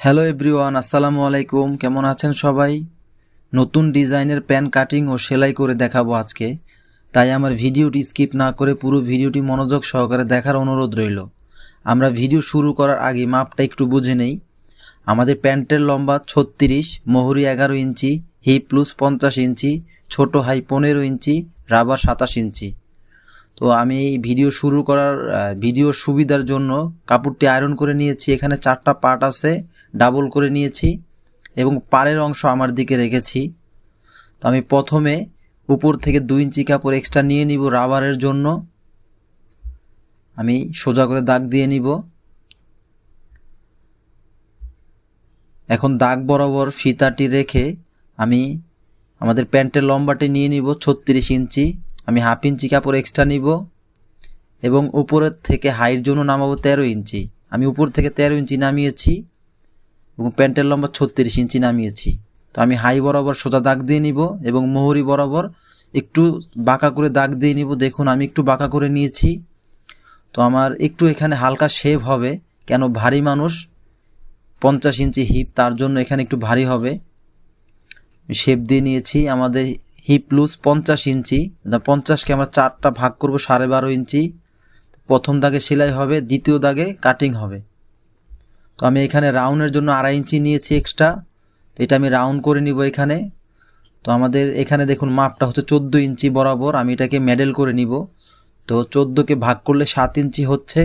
Hello everyone, আসসালামু আলাইকুম। কেমন আছেন সবাই? নতুন ডিজাইনের প্যান্ট কাটিং ও সেলাই করে দেখাবো আজকে। তাই আমার ভিডিওটি স্কিপ না করে পুরো ভিডিওটি মনোযোগ সহকারে দেখার অনুরোধ রইল। আমরা ভিডিও শুরু করার আগে মাপটা একটু বুঝে নেই। আমাদের প্যান্টের লম্বা 36, মোহরি 11 ইঞ্চি, হিপ লুজ 50 ইঞ্চি, ছোট হাই 15 ইঞ্চি, রাবার 27 ইঞ্চি। তো আমি এই ভিডিও সুবিধার জন্য কাপড়টি আয়রন করে নিয়েছি। এখানে 4টা পার্ট আছে, ডাবল করে নিয়েছি এবং পাড়ের অংশ আমার দিকে রেখেছি। তো আমি প্রথমে উপর থেকে 2 ইঞ্চি কাপড় এক্সট্রা নিয়ে নিব রাবারের জন্য। আমি সোজা করে দাগ দিয়ে নিব। এখন দাগ বরাবর ফিতাটি রেখে আমি আমাদের প্যান্টের লম্বাটি নিয়ে নিব 36 ইঞ্চি। আমি হাফ ইঞ্চি কাপড় এক্সট্রা নিব এবং উপরের থেকে হাইয়ের জন্য নামাবো 13 ইঞ্চি। আমি উপর থেকে 13 ইঞ্চি নামিয়েছি এবং প্যান্টের লম্বা 36 ইঞ্চি নামিয়েছি। তো আমি হাই বরাবর সোজা দাগ দিয়ে নিব এবং মোহরি বরাবর একটু বাঁকা করে দাগ দিয়ে নিব। দেখুন আমি একটু বাঁকা করে নিয়েছি। তো আমার একটু এখানে হালকা শেভ হবে, কেন ভারী মানুষ, 50 ইঞ্চি হিপ, তার জন্য এখানে একটু ভারী হবে। শেপ দিয়ে নিয়েছি। আমাদের হিপ লুজ 50 ইঞ্চি, 50কে আমরা 4টা ভাগ করব 12.5 ইঞ্চি। প্রথম দাগে সেলাই হবে, দ্বিতীয় দাগে কাটিং হবে। তো আমি এখানে রাউন্ডের জন্য 2.5 ইঞ্চি নিয়েছি এক্সট্রা। তো এটা আমি রাউন্ড করে নিব এখানে। তো আমাদের এখানে দেখুন মাপটা হচ্ছে 14 ইঞ্চি বরাবর। আমি এটাকে মেডেল করে নিব। তো 14কে ভাগ করলে 7 ইঞ্চি হচ্ছে।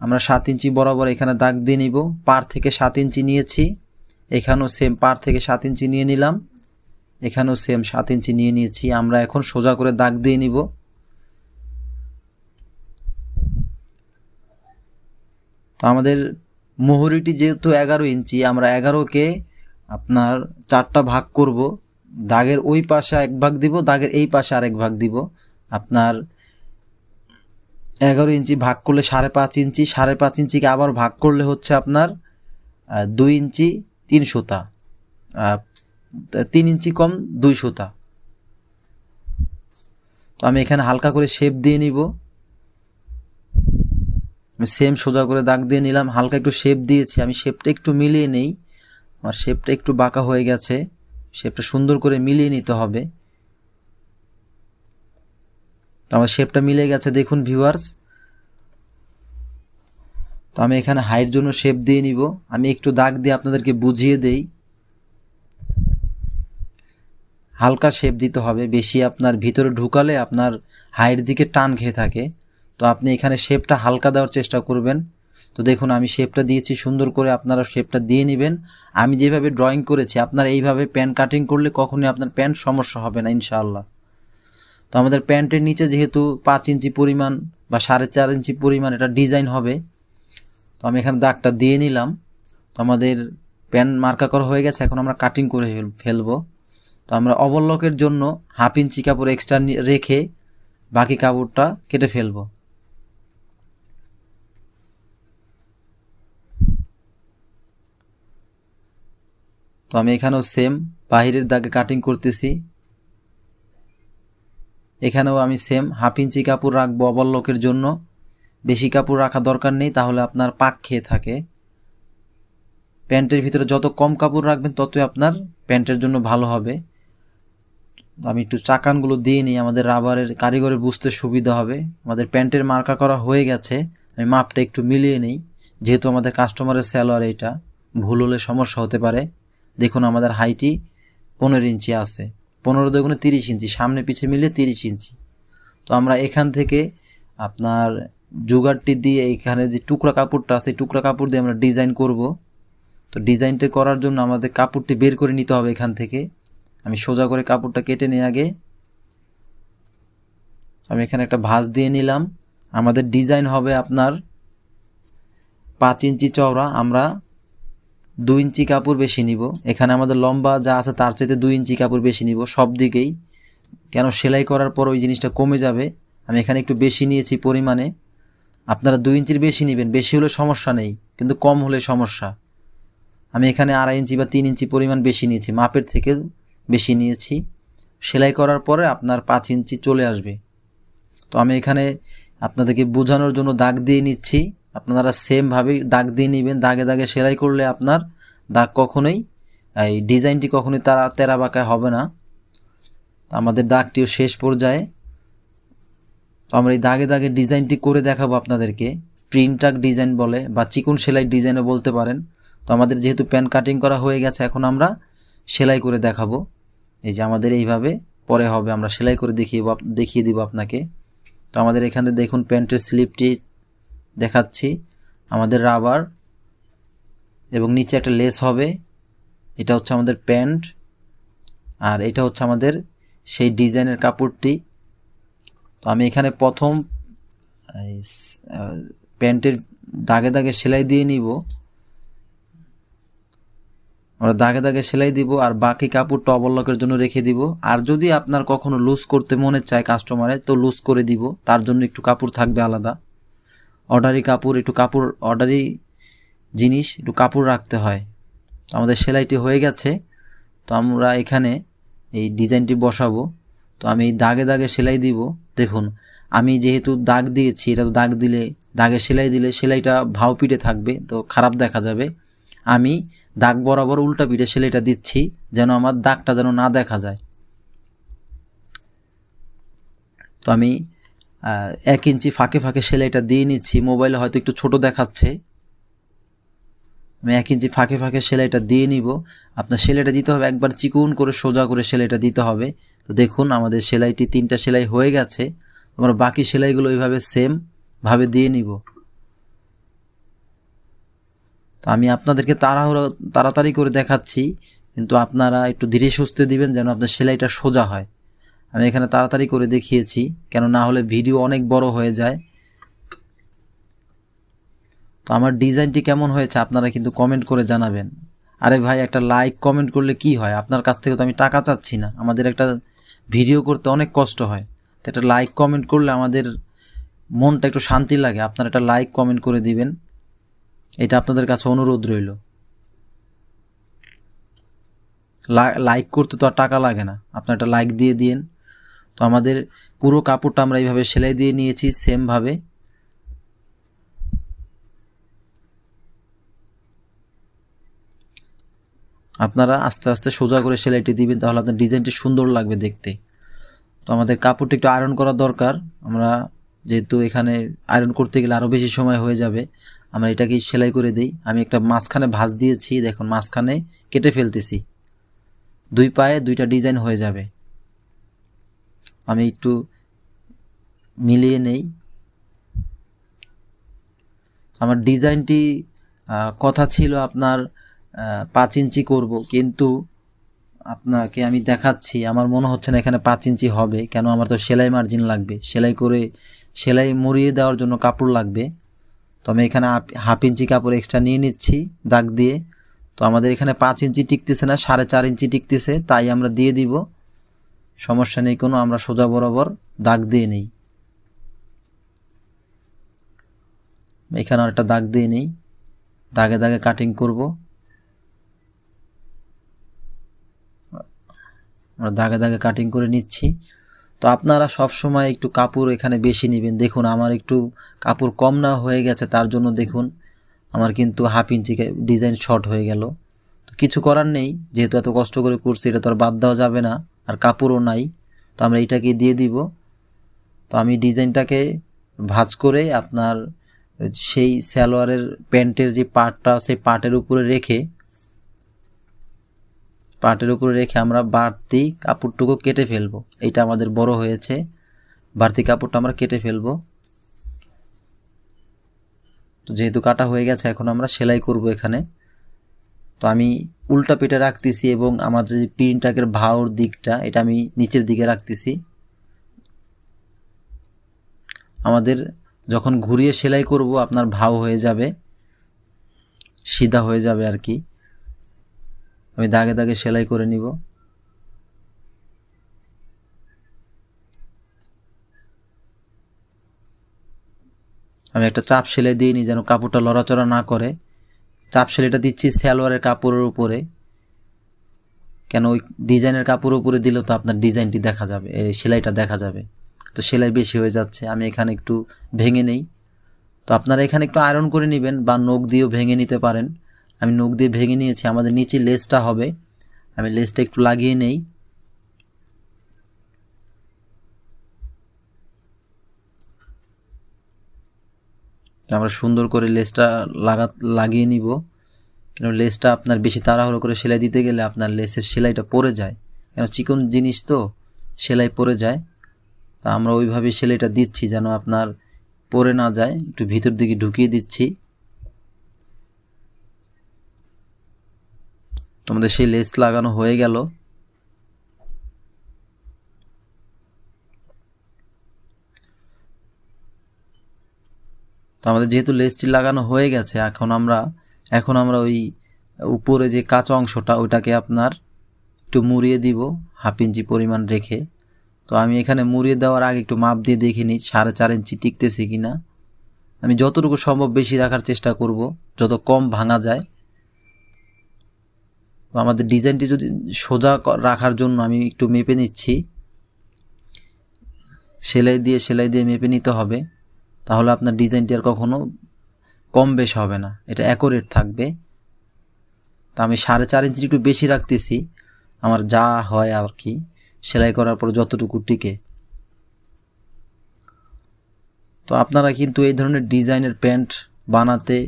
আমরা 7 ইঞ্চি বরাবর এখানে দাগ দিয়ে নিব। পার থেকে 7 ইঞ্চি নিয়েছি, এখানেও সেম পার থেকে 7 ইঞ্চি নিয়ে নিলাম, এখানেও সেম 7 ইঞ্চি নিয়ে নিয়েছি। আমরা এখন সোজা করে দাগ দিয়ে নিব। তো আমাদের মোহরিটি যেহেতু 11 ইঞ্চি, আমরা 11কে আপনার 4টা ভাগ করব। দাগের ওই পাশে এক ভাগ দিব, দাগের এই পাশে আরেক ভাগ দিব। আপনার 11 ইঞ্চি ভাগ করলে 5.5 ইঞ্চি, 5.5 ইঞ্চিকে আবার ভাগ করলে হচ্ছে আপনার 2 ইঞ্চি 3 সুতা, 3 ইঞ্চি কম 2 সুতা। তো আমি এখানে হালকা করে শেপ দিয়ে নিব। আমি সেম সোজা করে দাগ দিয়ে নিলাম, হালকা একটু শেপ দিয়েছি। আমি শেপটা একটু মিলিয়ে নেই, আমার শেপটা একটু বাঁকা হয়ে গেছে। শেপটা সুন্দর করে মিলিয়ে নিতে হবে। তো আমার শেপটা মিলে গেছে দেখুন ভিউয়ার্স। তো আমি এখানে হাইয়ের জন্য শেপ দিয়ে নিব। আমি একটু দাগ দিয়ে আপনাদেরকে বুঝিয়ে দেই। হালকা শেপ দিতে হবে, বেশি আপনার ভিতরে ঢুকালে আপনার হাইয়ের দিকে টান খেয়ে থাকে। তো আপনি এখানে শেপটা হালকা দেওয়ার চেষ্টা করবেন। তো দেখুন আমি শেপটা দিয়েছি সুন্দর করে, আপনারা শেপটা দিয়ে নেবেন। আমি যেভাবে ড্রয়িং করেছি আপনারা এইভাবে প্যান্ট কাটিং করলে কখনোই আপনার প্যান্ট সমস্যা হবে না ইনশাআল্লাহ। তো আমাদের প্যান্টের নিচে যেহেতু 5 ইঞ্চি পরিমাণ বা 4.5 ইঞ্চি পরিমাণ এটা ডিজাইন হবে। তো আমি এখানে দাগটা দিয়ে নিলাম। তো আমাদের প্যান্ট মার্কা করা হয়ে গেছে, এখন আমরা কাটিং করে ফেলবো। তো আমরা ওভারলকের জন্য হাফ ইঞ্চি কাপড় এক্সট্রা রেখে বাকি কাপড়টা কেটে ফেলবো। তো আমি এখানেও সেম বাহিরের দাগে কাটিং করতেছি। এখানেও আমি সেম হাফ ইঞ্চি কাপড় রাখবো ওভারলকের জন্য। বেশি কাপড় রাখা দরকার নেই, তাহলে আপনার পাক খেয়ে থাকে। প্যান্টের ভিতরে যত কম কাপড় রাখবেন ততই আপনার প্যান্টের জন্য ভালো হবে। আমি একটু চাকানগুলো দিয়ে নিই, আমাদের রাবারের কারিগরের বুঝতে সুবিধা হবে। আমাদের প্যান্টের মার্কা করা হয়ে গেছে। আমি মাপটা একটু মিলিয়ে নিই, যেহেতু আমাদের কাস্টমারের সালোয়ার, এটা ভুল হলে সমস্যা হতে পারে। দেখুন আমাদের হাইটি 15 ইঞ্চি আছে, 15 দুগুণে 30 ইঞ্চি, সামনে পিছে মিলিয়ে 30 ইঞ্চি। তো আমরা এখান থেকে আপনার জোগাড়টি দিয়ে এখানে যে টুকরা কাপড়টা আছে টুকরা কাপড় দিয়ে আমরা ডিজাইন করব। তো ডিজাইনটা করার জন্য আমাদের কাপড়টি বের করে নিতে হবে এখান থেকে। আমি সোজা করে কাপড়টা কেটে নিয়ে আগে আমি এখানে একটা ভাঁজ দিয়ে নিলাম। আমাদের ডিজাইন হবে আপনার 5 ইঞ্চি চওড়া, আমরা 2 ইঞ্চি কাপড় বেশি নিব। এখানে আমাদের লম্বা যা আছে তার চাইতে 2 ইঞ্চি কাপড় বেশি নিব সব দিকেই, কেন সেলাই করার পর ওই জিনিসটা কমে যাবে। আমি এখানে একটু বেশি নিয়েছি পরিমাণে, আপনারা 2 ইঞ্চির বেশি নেবেন। বেশি হলে সমস্যা নেই, কিন্তু কম হলে সমস্যা। আমি এখানে 2.5 ইঞ্চি বা 3 ইঞ্চি পরিমাণ বেশি নিয়েছি, মাপের থেকে বেশি নিয়েছি। সেলাই করার পরে আপনার 5 ইঞ্চি চলে আসবে। তো আমি এখানে আপনাদেরকে বোঝানোর জন্য দাগ দিয়ে নিচ্ছি আপনারা সেম ভাবে দাগ দিয়ে নেবেন। দাগে দাগে সেলাই করলে আপনার দাগ কখনোই এই ডিজাইনটি কখনোই তেরা বাঁকা হবে না। আমাদের দাগটিও শেষ পর্যায়ে। তো আমরা এই দাগে দাগে ডিজাইনটি করে দেখাবো আপনাদেরকে। প্রিন্ট টাক ডিজাইন বলে বা চিকন সেলাই ডিজাইনও বলতে পারেন। তো আমাদের যেহেতু প্যান্ট কাটিং করা হয়ে গেছে, এখন আমরা সেলাই করে দেখাবো। এই যে আমাদের এইভাবে পরে হবে, আমরা সেলাই করে দেখিয়ে দিব আপনাকে। তো আমাদের এখানে দেখুন প্যান্টের স্লিপটি দেখাচ্ছি, আমাদের রাবার এবং নিচে একটা লেস হবে। এটা হচ্ছে আমাদের প্যান্ট, আর এটা হচ্ছে আমাদের সেই ডিজাইনের কাপড়টি। তো আমি এখানে প্রথম প্যান্টের দাগে দাগে সেলাই দিয়ে নিব। আমরা দাগে দাগে সেলাই দিব আর বাকি কাপড়টা ওভারলকের জন্য রেখে দিব। আর যদি আপনার কখনো লুজ করতে মনে চায় কাস্টমারে, তো লুজ করে দিব, তার জন্য একটু কাপড় থাকবে আলাদা। অর্ডারি কাপড়, অর্ডারি জিনিস একটু কাপড় রাখতে হয়। আমাদের সেলাইটি হয়ে গেছে। তো আমরা এখানে এই ডিজাইনটি বসাবো। তো আমি দাগে দাগে সেলাই দিব। দেখুন আমি যেহেতু দাগ দিয়েছি, এটা তো দাগে সেলাই দিলে সেলাইটা ভাও পিঠে থাকবে, তো খারাপ দেখা যাবে। আমি দাগ বরাবর উল্টা পিঠে সেলাইটা দিচ্ছি, যেন আমার দাগটা যেন না দেখা যায়। তো আমি 1 ইঞ্চি ফাঁকে ফাঁকে সেলাইটা দিয়ে নিচ্ছি। মোবাইলে হয়তো একটু ছোট দেখাচ্ছে, আমি 1 ইঞ্চি ফাঁকে ফাঁকে সেলাইটা দিয়ে নিব। আপনার সেলাইটা দিতে হবে একবার চিকন করে, সোজা করে সেলাইটা দিতে হবে। তো দেখুন আমাদের সেলাইটি 3টা সেলাই হয়ে গেছে। আমরা বাকি সেলাইগুলো এইভাবে সেম ভাবে দিয়ে নিব। তো আমি আপনাদেরকে তাড়াতাড়ি করে দেখাচ্ছি, কিন্তু আপনারা একটু ধীরে সুস্থে দিবেন যেন আপনার সেলাইটা সোজা হয়। আমি এখানে তাড়াতাড়ি করে দেখিয়েছি, কেন না হলে ভিডিও অনেক বড় হয়ে যায়। তো আমার ডিজাইনটি কেমন হয়েছে আপনারা কিন্তু কমেন্ট করে জানাবেন। আরে ভাই, একটা লাইক কমেন্ট করলে কি হয়? আপনার কাছ থেকে তো আমি টাকা চাচ্ছি না, আমাদের একটা ভিডিও করতে অনেক কষ্ট হয়। তো একটা লাইক কমেন্ট করলে আমাদের মনটা একটু শান্তি লাগে। আপনারা একটা লাইক কমেন্ট করে দিবেন, এটা আপনাদের কাছে অনুরোধ রইল। লাইক করতে তো আর টাকা লাগে না, আপনারা একটা লাইক দিয়ে দিন। তো আমাদের পুরো কাপড়টা আমরা এইভাবে সেলাই দিয়ে নিয়েছি সেম ভাবে। আপনারা আস্তে আস্তে সোজা করে সেলাইটি দিবেন, তাহলে আপনার ডিজাইনটি সুন্দর লাগবে দেখতে। তো আমাদের কাপড়টি একটু আয়রন করা দরকার। আমরা যেহেতু এখানে আয়রন করতে গেলে আরও বেশি সময় হয়ে যাবে, আমরা এটাকে সেলাই করে দিই। আমি একটা মাঝখানে ভাঁজ দিয়েছি, দেখুন মাঝখানে কেটে ফেলতেছি, 2 পায়ে 2টা ডিজাইন হয়ে যাবে। আমি একটু মিলিয়ে নেই। আমার ডিজাইনটি কথা ছিল আপনার 5 ইঞ্চি করব, কিন্তু আপনাকে আমি দেখাচ্ছি আমার মনে হচ্ছে না এখানে 5 ইঞ্চি হবে। কেন, আমার তো সেলাই মার্জিন লাগবে, সেলাই মুড়িয়ে দেওয়ার জন্য কাপড় লাগবে। তো আমি এখানে 1/2 ইঞ্চি কাপড় এক্সট্রা নিয়ে নিচ্ছি দাগ দিয়ে। তো আমাদের এখানে 5 ইঞ্চি টিকতেছে না, 4.5 ইঞ্চি টিকতেছে, তাই আমরা দিয়ে দিব, সমস্যা নেই কোনো। আমরা সোজা বরাবর দাগ দিয়ে নিই। এখানে একটা দাগ দিয়ে নিই, দাগে দাগে কাটিং করব। আমরা দাগে দাগে কাটিং করে নিচ্ছি। তো আপনারা সব সময় একটু কাপড় এখানে বেশি নেবেন। দেখুন আমার একটু কাপড় কম না হয়ে গেছে, তার জন্য দেখুন আমার কিন্তু 1/2 ইঞ্চি ডিজাইন শর্ট হয়ে গেল। তো কিছু করার নেই, যেহেতু এত কষ্ট করে করছি, এটা তো আর বাদ দেওয়া যাবে না, আর কাপড়ও নাই। তো আমরা এইটাকে দিয়ে দিব। তো আমি ডিজাইনটাকে ভাঁজ করে আপনার সেই সালোয়ারের প্যান্টের যে পার্টটা, সেই পার্টের উপরে রেখে আমরা বাড়তি কাপড়টুকু কেটে ফেলবো। এইটা আমাদের বড় হয়েছে, বাড়তি কাপড়টা আমরা কেটে ফেলবো। তো যেহেতু কাটা হয়ে গেছে, এখন আমরা সেলাই করব এখানে। তো আমি উল্টা পিঠে রাখতেছি এবং আমার যে প্রিন্টাকের ভাওর দিকটা, এটা আমি নিচের দিকে রাখতেছি। আমাদের যখন ঘুরিয়ে সেলাই করব আপনার ভাও হয়ে যাবে, সিধা হয়ে যাবে আর কি। আমি দাগে দাগে সেলাই করে নিব। আমি একটা চাপ সেলাই দিয়ে নিই যেন কাপড়টা লড়াচড়া না করে। চাপ সেলাইটা দিচ্ছি সালোয়ারের কাপড়ের উপরে, কেন ওই ডিজাইনের কাপড়ের উপরে দিলে তো আপনার ডিজাইনটি দেখা যাবে, এই সেলাইটা দেখা যাবে। তো সেলাই বেশি হয়ে যাচ্ছে, আমি এখানে একটু ভেঙে নেই। তো তো আপনারা এখানে একটু আয়রন করে নেবেন বা নখ দিয়েও ভেঙে নিতে পারেন। আমি নখ দিয়ে ভেঙে নিয়েছি। আমাদের নিচে লেসটা হবে, আমি লেসটা একটু লাগিয়ে নেই। আমরা সুন্দর করে লেসটা লাগিয়ে নিব, কেন লেসটা আপনার বেশি তাড়াহুড়ো করে সেলাই দিতে গেলে আপনার লেসের সেলাইটা পড়ে যায়, কেন চিকন জিনিস তো সেলাই পড়ে যায়। তা আমরা ওইভাবে সেলাইটা দিচ্ছি যেন আপনার পড়ে না যায়, একটু ভিতর দিকে ঢুকিয়ে দিচ্ছি। আমাদের সেই লেস লাগানো হয়ে গেল। তো আমাদের যেহেতু লেসটি লাগানো হয়ে গেছে, এখন আমরা ওই উপরে যে কাঁচা অংশটা ওইটাকে আপনার একটু মুড়িয়ে দিব 1/2 ইঞ্চি পরিমাণ রেখে। তো আমি এখানে মুড়িয়ে দেওয়ার আগে একটু মাপ দিয়ে দেখে নিই 4.5 ইঞ্চি টিকতেছে কিনা। আমি যতটুকু সম্ভব বেশি রাখার চেষ্টা করব, যত কম ভাঙা যায়। আমাদের ডিজাইনটি যদি সোজা রাখার জন্য আমি একটু মেপে নিচ্ছি, সেলাই দিয়ে মেপে নিতে হবে, তাহলে আপনার ডিজাইনটি আর কখনো কম বেশ হবে না, এটা অ্যাকুরেট থাকবে। তা আমি 4.5 ইঞ্চি একটু বেশি রাখতেছি, আমার যা হয় আর কি সেলাই করার পর যতটুকু টিকে। তো আপনারা কিন্তু এই ধরনের ডিজাইনের প্যান্ট বানাতে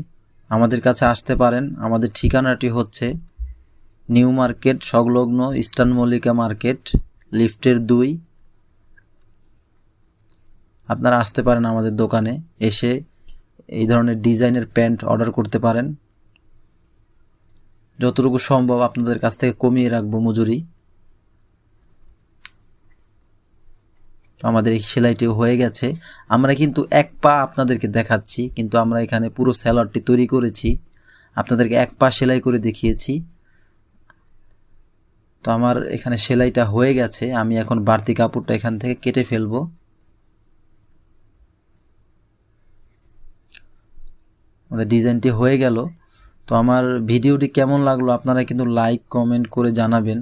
আমাদের কাছে আসতে পারেন। আমাদের ঠিকানাটি হচ্ছে নিউ মার্কেট সংলগ্ন ইস্টার্ন মল্লিকা মার্কেট, লিফটের 2। আপনারা আসতে পারেন আমাদের দোকানে, এসে এই ধরনের ডিজাইনের প্যান্ট অর্ডার করতে পারেন। যতটুকু সম্ভব আপনাদের কাছ থেকে কমিয়ে রাখবো মজুরি। আমাদের এই সেলাইটি হয়ে গেছে। আমরা কিন্তু এক পা আপনাদেরকে দেখাচ্ছি, কিন্তু আমরা এখানে পুরো সালোয়ারটি তৈরি করেছি, আপনাদেরকে এক পা সেলাই করে দেখিয়েছি। তো আমার এখানে সেলাইটা হয়ে গেছে, আমি এখন বাড়তি কাপড়টা এখান থেকে কেটে ফেলবো। আমাদের ডিজাইনটি হয়ে গেল। তো আমার ভিডিওটি কেমন লাগলো আপনারা কিন্তু লাইক কমেন্ট করে জানাবেন।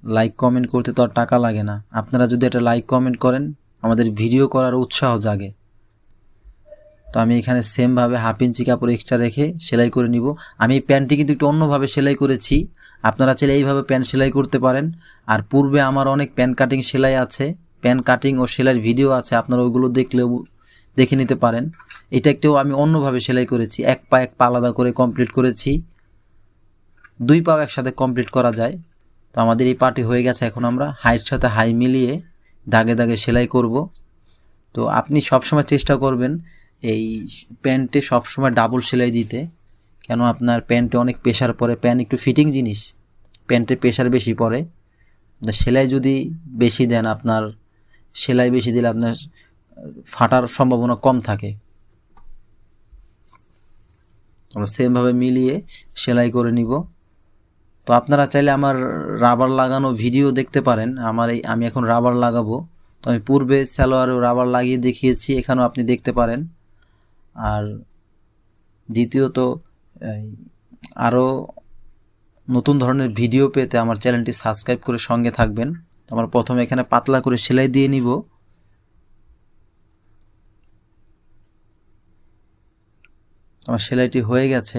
লাইক কমেন্ট করতে তো আর টাকা লাগে না, আপনারা যদি একটা লাইক কমেন্ট করেন আমাদের ভিডিও করার উৎসাহ জাগে। তো আমি এখানে সেমভাবে 1/2 ইঞ্চি কাপড় এক্সট্রা রেখে সেলাই করে নিব। আমি এই প্যান্টটি কিন্তু একটু অন্যভাবে সেলাই করেছি, আপনারা চাইলে এইভাবে প্যান্ট সেলাই করতে পারেন। আর পূর্বে আমার অনেক প্যান্ট কাটিং সেলাই আছে, প্যান্ট কাটিং ও সেলাইয়ের ভিডিও আছে, আপনারা ওইগুলো দেখে নিতে পারেন। এটা একটু আমি অন্যভাবে সেলাই করেছি, এক পা আলাদা করে কমপ্লিট করেছি, 2 পাও একসাথে কমপ্লিট করা যায়। তো আমাদের এই পাটি হয়ে গেছে। এখন আমরা হাইয়ের সাথে হাই মিলিয়ে দাগে দাগে সেলাই করব। তো আপনি সবসময় চেষ্টা করবেন এই প্যান্টে সবসময় ডাবল সেলাই দিতে, কেন আপনার প্যান্টে অনেক প্রেশার পড়ে, প্যান্ট একটু ফিটিং জিনিস, প্যান্টে প্রেশার বেশি পড়ে। সেলাই যদি বেশি দেন, আপনার সেলাই বেশি দিলে আপনার ফাটার সম্ভাবনা কম থাকে। আমরা সেমভাবে মিলিয়ে সেলাই করে নিব। তো আপনারা চাইলে আমার রাবার লাগানো ভিডিও দেখতে পারেন। আমি এখন রাবার লাগাবো, তো আমি পূর্বে সালোয়ারে রাবার লাগিয়ে দেখিয়েছি, এখানেও আপনি দেখতে পারেন। আর দ্বিতীয়ত আরও নতুন ধরনের ভিডিও পেতে আমার চ্যানেলটি সাবস্ক্রাইব করে সঙ্গে থাকবেন। আমরা প্রথমে এখানে পাতলা করে সেলাই দিয়ে নিব। আমার সেলাইটি হয়ে গেছে।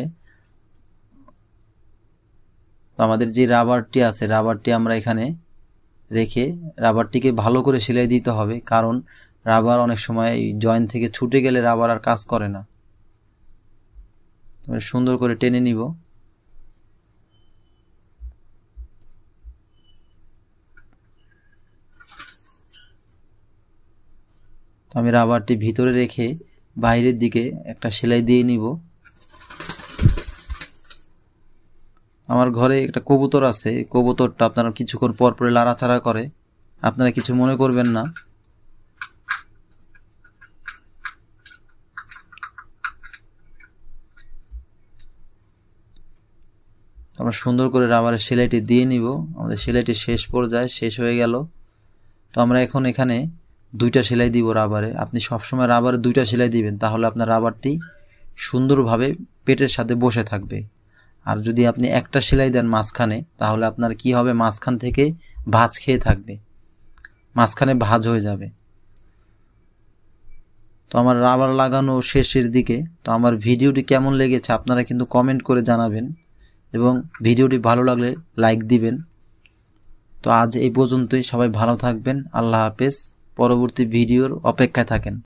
আমাদের যে রাবারটি আছে, রাবারটি আমরা এখানে রেখে রাবারটিকে ভালো করে সেলাই দিতে হবে, কারণ রাবার অনেক সময় জয়েন্ট থেকে ছুটে গেলে রাবার আর কাজ করে না। আমরা সুন্দর করে টেনে নিব। আমি রাবারটি ভিতরে রেখে বাইরের দিকে একটা সেলাই দিয়ে নিব। আমার ঘরে একটা কবুতর আছে, কবুতরটা আপনারা কিছুক্ষণ পর পরে লাড়াচাড়া করে, আপনারা কিছু মনে করবেন না। আমরা সুন্দর করে রাবারের সেলাইটি দিয়ে নিব। আমাদের সেলাইটি শেষ পর্যায়ে শেষ হয়ে গেল। তো আমরা এখন এখানে 2টা সেলাই দিব রাবারে। আপনি সবসময় রাবারে 2টা সেলাই দিবেন, তাহলে আপনার রাবারটি সুন্দরভাবে পেটের সাথে বসে থাকবে। আর যদি আপনি একটা সেলাই দেন মাঝখানে, তাহলে আপনার কি হবে, মাঝখান থেকে ভাঁজ খেয়ে থাকবে, মাঝখানে ভাঁজ হয়ে যাবে। তো আমার রাবার লাগানো শেষের দিকে। তো আমার ভিডিওটি কেমন লেগেছে আপনারা কিন্তু কমেন্ট করে জানাবেন এবং ভিডিওটি ভালো লাগলে লাইক দিবেন। তো আজ এই পর্যন্তই, সবাই ভালো থাকবেন, আল্লাহ হাফেজ। পরবর্তী ভিডিওর অপেক্ষায় থাকেন।